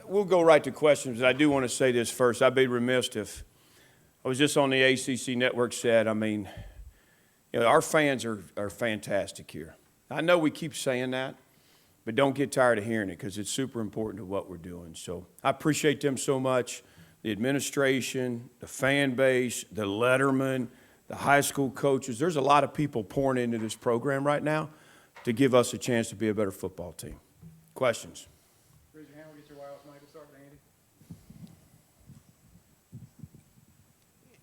We'll go right to questions, but I do want to say this first. I'd be remiss if I was just on the ACC network said, our fans are fantastic here. I know we keep saying that, but don't get tired of hearing it because it's super important to what we're doing. So I appreciate them so much, the administration, the fan base, the lettermen, the high school coaches. There's a lot of people pouring into this program right now to give us a chance to be a better football team. Questions? Raise your hand, we'll get your wireless mic. We'll start with Andy.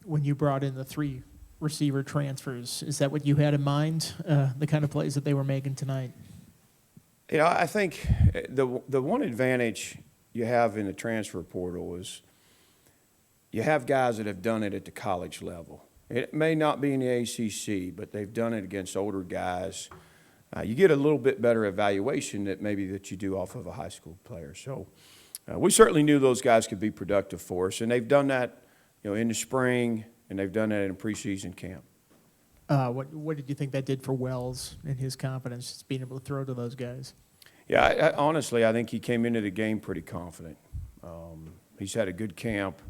When you brought in the 3 receiver transfers, is that what you had in mind, the kind of plays that they were making tonight? I think the one advantage you have in the transfer portal is you have guys that have done it at the college level. It may not be in the ACC, but they've done it against older guys. You get a little bit better evaluation that you do off of a high school player. So we certainly knew those guys could be productive for us, and they've done that, in the spring, and they've done that in preseason camp. What did you think that did for Wells and his confidence, just being able to throw to those guys? Yeah, honestly, I think he came into the game pretty confident. He's had a good camp.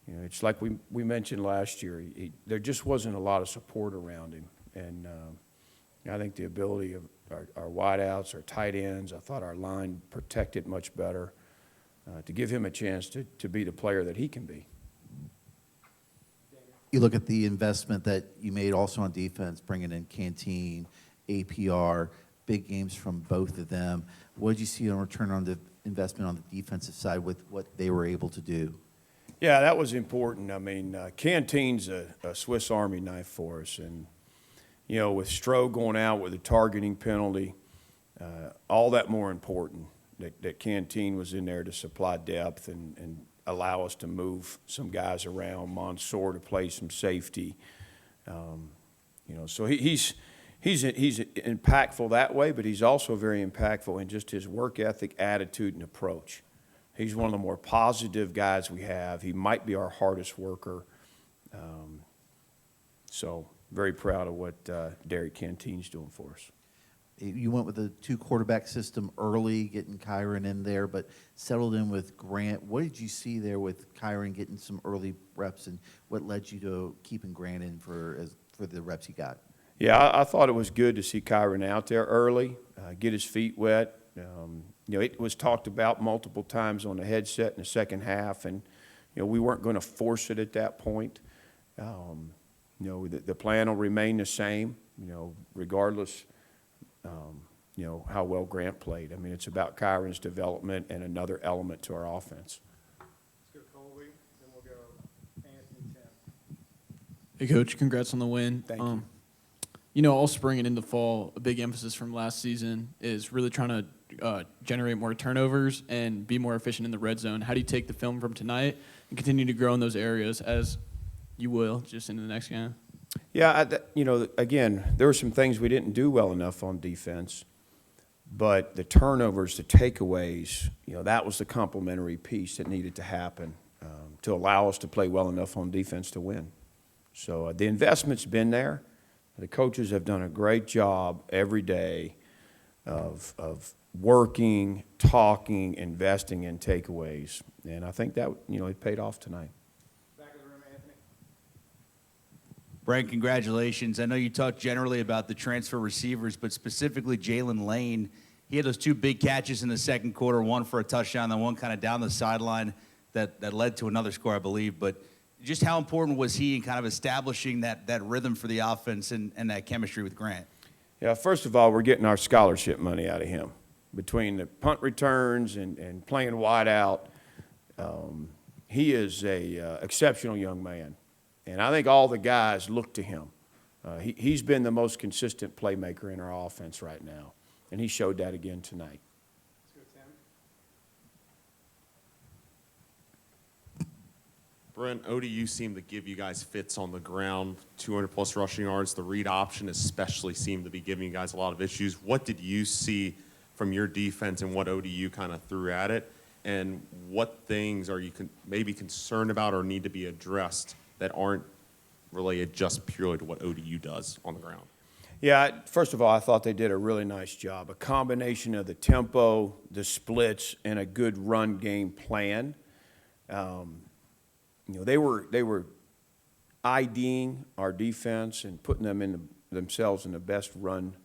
It's like we mentioned last year. There just wasn't a lot of support around him, and I think the ability of our wideouts, our tight ends, I thought our line protected much better to give him a chance to be the player that he can be. You look at the investment that you made also on defense, bringing in Canteen, APR, big games from both of them. What did you see on return on the investment on the defensive side with what they were able to do? Yeah, that was important. Canteen's a Swiss Army knife for us. And, with Stroh going out with a targeting penalty, all that more important that Canteen was in there to supply depth and allow us to move some guys around, Mansour to play some safety. So he's impactful that way, but he's also very impactful in just his work ethic, attitude, and approach. He's one of the more positive guys we have. He might be our hardest worker. So very proud of what Derek Canteen's doing for us. You went with a 2-quarterback system early, getting Kyron in there, but settled in with Grant. What did you see there with Kyron getting some early reps, and what led you to keeping Grant in for the reps he got? Yeah, I thought it was good to see Kyron out there early, get his feet wet. It was talked about multiple times on the headset in the second half, and we weren't going to force it at that point. The plan will remain the same, regardless. How well Grant played. It's about Kyron's development and another element to our offense. Let's go Colby, then we'll go Anthony, Tim. Hey, Coach, congrats on the win. Thank you. All spring and into fall, a big emphasis from last season is really trying to generate more turnovers and be more efficient in the red zone. How do you take the film from tonight and continue to grow in those areas as you will just into the next game? Yeah, again, there were some things we didn't do well enough on defense, but the turnovers, the takeaways, that was the complementary piece that needed to happen to allow us to play well enough on defense to win. So the investment's been there. The coaches have done a great job every day of working, talking, investing in takeaways, and I think that it paid off tonight. Back of the room, Anthony. Brent, congratulations. I know you talked generally about the transfer receivers, but specifically Jalen Lane. He had those 2 big catches in the second quarter, one for a touchdown, then one kind of down the sideline that led to another score, I believe. But just how important was he in kind of establishing that rhythm for the offense and that chemistry with Grant? Yeah, first of all, we're getting our scholarship money out of him. Between the punt returns and playing wide out, he is a exceptional young man. And I think all the guys look to him. He's been the most consistent playmaker in our offense right now, and he showed that again tonight. Let's go Tim. Brent, ODU seemed to give you guys fits on the ground, 200-plus rushing yards. The read option especially seemed to be giving you guys a lot of issues. What did you see from your defense and what ODU kind of threw at it? And what things are you maybe concerned about or need to be addressed that aren't related just purely to what ODU does on the ground? Yeah, first of all, I thought they did a really nice job. A combination of the tempo, the splits, and a good run game plan. They were IDing our defense and putting them themselves in the best run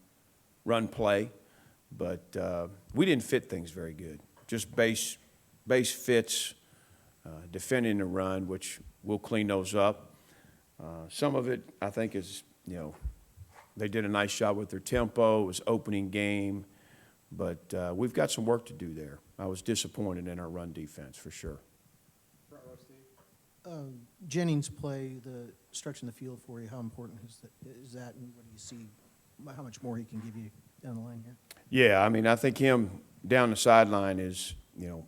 play, but we didn't fit things very good. Just base fits, defending the run, which we'll clean those up. Some of it, I think, is they did a nice job with their tempo. It was opening game, but we've got some work to do there. I was disappointed in our run defense for sure. Front row, Steve. Jennings' play, the stretching the field for you, how important is that, and what do you see, how much more he can give you down the line here? Yeah, I mean, I think him down the sideline is,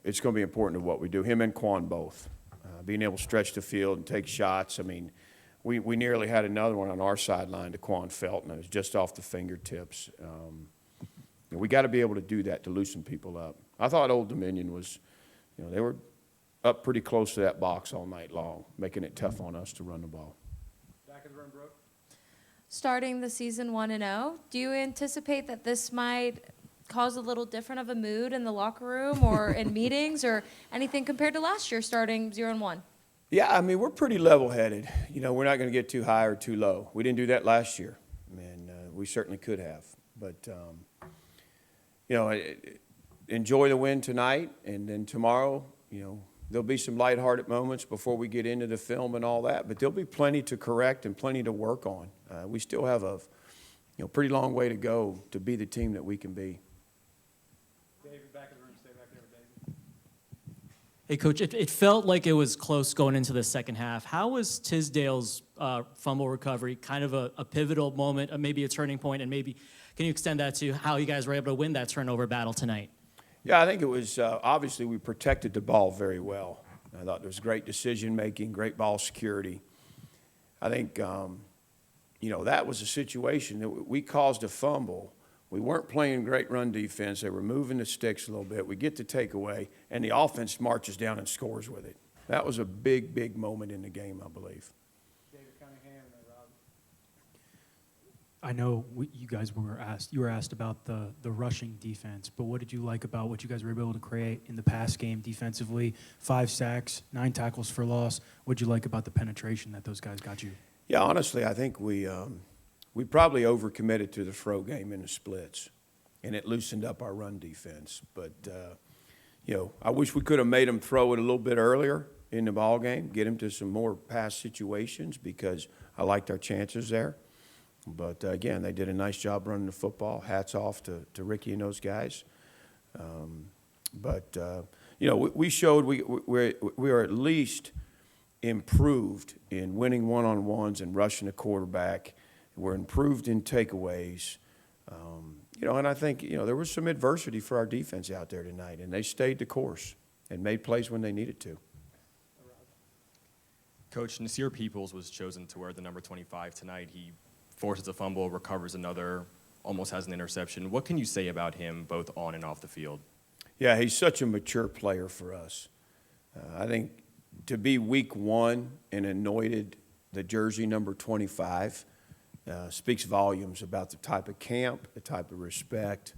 it's going to be important to what we do. Him and Quan both. Being able to stretch the field and take shots. I mean, we nearly had another one on our sideline to Quan Felton. It was just off the fingertips. We got to be able to do that to loosen people up. I thought Old Dominion was, they were up pretty close to that box all night long, making it tough on us to run the ball. Back of the room, Brooke. Starting the season 1-0, do you anticipate that this might cause a little different of a mood in the locker room or in meetings or anything compared to last year starting 0-1? Yeah, I mean, we're pretty level-headed. We're not going to get too high or too low. We didn't do that last year, and we certainly could have. But, enjoy the win tonight, and then tomorrow, there'll be some lighthearted moments before we get into the film and all that, but there'll be plenty to correct and plenty to work on. We still have a pretty long way to go to be the team that we can be. David, back of the room. Stay back there, David. Hey, Coach, it felt like it was close going into the second half. How was Tisdale's fumble recovery kind of a pivotal moment, maybe a turning point, and maybe can you extend that to how you guys were able to win that turnover battle tonight? Yeah, I think it was obviously we protected the ball very well. I thought there was great decision-making, great ball security. I think, that was a situation that we caused a fumble. We weren't playing great run defense. They were moving the sticks a little bit. We get the takeaway, and the offense marches down and scores with it. That was a big, big moment in the game, I believe. David Cunningham and then Rob. I know you were asked about the rushing defense, but what did you like about what you guys were able to create in the pass game defensively? 5 sacks, 9 tackles for loss. What did you like about the penetration that those guys got you? Yeah, honestly, I think we probably overcommitted to the throw game in the splits, and it loosened up our run defense. But, I wish we could have made them throw it a little bit earlier in the ball game, get them to some more pass situations because I liked our chances there. But, again, they did a nice job running the football. Hats off to Ricky and those guys. We showed we are at least improved in winning one-on-ones and rushing the quarterback. We're improved in takeaways. And I think, there was some adversity for our defense out there tonight, and they stayed the course and made plays when they needed to. Coach, Nasir Peoples was chosen to wear the number 25 tonight. He forces a fumble, recovers another, almost has an interception. What can you say about him both on and off the field? Yeah, he's such a mature player for us. I think to be week 1 and anointed the jersey number 25 speaks volumes about the type of camp, the type of respect.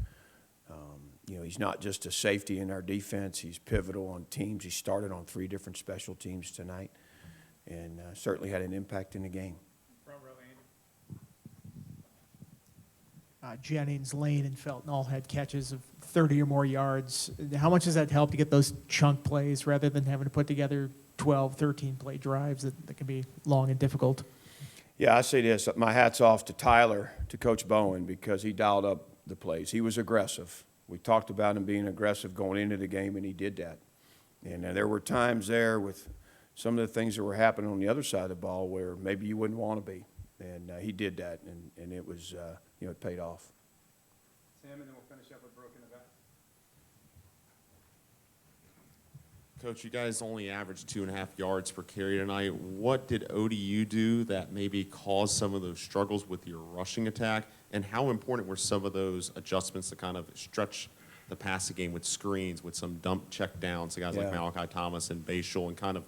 He's not just a safety in our defense. He's pivotal on teams. He started on 3 different special teams tonight and certainly had an impact in the game. Front row, Andy. Jennings, Lane, and Felton all had catches of 30 or more yards. How much does that help to get those chunk plays rather than having to put together 12, 13-play drives that can be long and difficult? Yeah, I say this. My hat's off to Tyler, to Coach Bowen, because he dialed up the plays. He was aggressive. We talked about him being aggressive going into the game, and he did that. And there were times there with some of the things that were happening on the other side of the ball where maybe you wouldn't want to be. And he did that, and it was, it paid off. Tim, and then we'll finish up with Brooke in the back. Coach, you guys only averaged 2.5 yards per carry tonight. What did ODU do that maybe caused some of those struggles with your rushing attack? And how important were some of those adjustments to kind of stretch the passing game with screens, with some dump check downs to guys like Malachi Thomas and Bashul, and kind of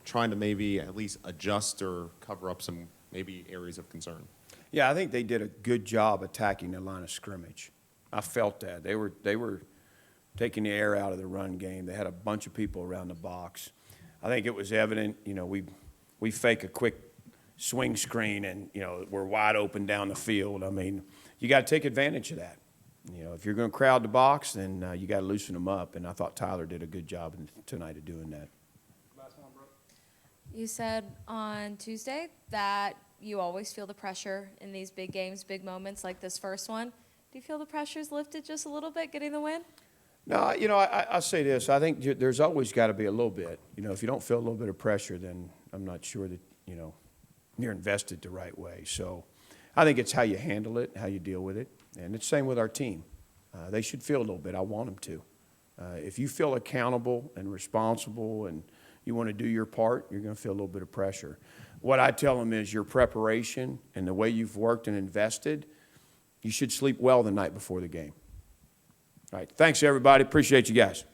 trying to maybe at least adjust or cover up some maybe areas of concern? Yeah, I think they did a good job attacking the line of scrimmage. I felt that. They were taking the air out of the run game. They had a bunch of people around the box. I think it was evident, we fake a quick swing screen and, we're wide open down the field. I mean, you got to take advantage of that. If you're going to crowd the box, then you got to loosen them up. And I thought Tyler did a good job tonight of doing that. Last one, Brooke. You said on Tuesday that you always feel the pressure in these big games, big moments like this first one. Do you feel the pressure's lifted just a little bit getting the win? No, I say this. I think there's always got to be a little bit. If you don't feel a little bit of pressure, then I'm not sure that, you're invested the right way. So I think it's how you handle it, how you deal with it. And it's the same with our team. They should feel a little bit. I want them to. If you feel accountable and responsible and you want to do your part, you're going to feel a little bit of pressure. What I tell them is your preparation and the way you've worked and invested, you should sleep well the night before the game. All right. Thanks, everybody. Appreciate you guys.